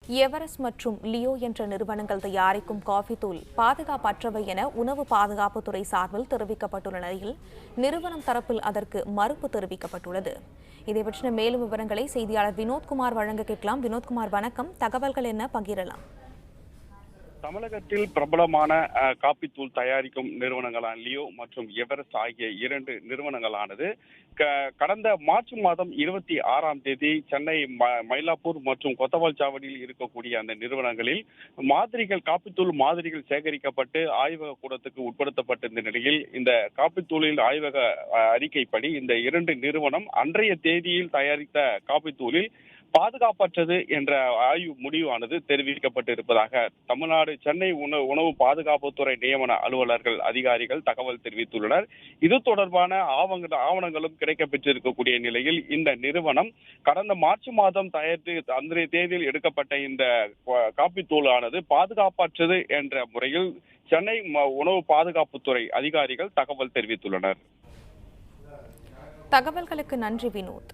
Everest மற்றும் Leo என்ற நிறுவனங்கள் தயாரிக்கும் காஃபி தூள் பாதுகாப்பற்றவை என உணவு பாதுகாப்புத்துறை சார்பில் தெரிவிக்கப்பட்டுள்ள நிலையில் நிறுவனம் தரப்பில் அதற்கு மறுப்பு தெரிவிக்கப்பட்டுள்ளது. இதை பற்றின மேலும் விவரங்களை செய்தியாளர் வினோத்குமார் வழங்க கேட்கலாம். வினோத்குமார், வணக்கம். தகவல்கள் என்ன பகிரலாம்? தமிழகத்தில் பிரபலமான காபி தூள் தயாரிக்கும் நிறுவனங்களான லியோ மற்றும் எவரெஸ்ட் ஆகிய இரண்டு நிறுவனங்களானது கடந்த மார்ச் மாதம் 26ஆம் தேதி சென்னை மயிலாப்பூர் மற்றும் கொத்தவால்சாவடியில் இருக்கக்கூடிய அந்த நிறுவனங்களில் காப்பித்தூள் மாதிரிகள் சேகரிக்கப்பட்டு ஆய்வக கூடத்துக்கு உட்படுத்தப்பட்டிருந்த நிலையில் இந்த காப்பித்தூளில் ஆய்வக அறிக்கைப்படி இந்த இரண்டு நிறுவனம் அன்றைய தேதியில் தயாரித்த காப்பித்தூளில் பாதுகாப்பற்றது என்ற ஆய்வு முடிவானது தெரிவிக்கப்பட்டிருப்பதாக தமிழ்நாடு சென்னை உணவு பாதுகாப்புத்துறை நியமன அலுவலர்கள் அதிகாரிகள் தகவல் தெரிவித்துள்ளனர். இது தொடர்பான ஆவணங்களும் கிடைக்கப்பெற்றிருக்கக்கூடிய நிலையில் இந்த நிறுவனம் கடந்த மார்ச் மாதம் தயாரித்து அன்றைய தேதியில் எடுக்கப்பட்ட இந்த காப்பி தூளானது பாதுகாப்பற்றது என்ற முறையில் சென்னை உணவு பாதுகாப்புத்துறை அதிகாரிகள் தகவல் தெரிவித்துள்ளனர். தகவல்களுக்கு நன்றி வினோத்.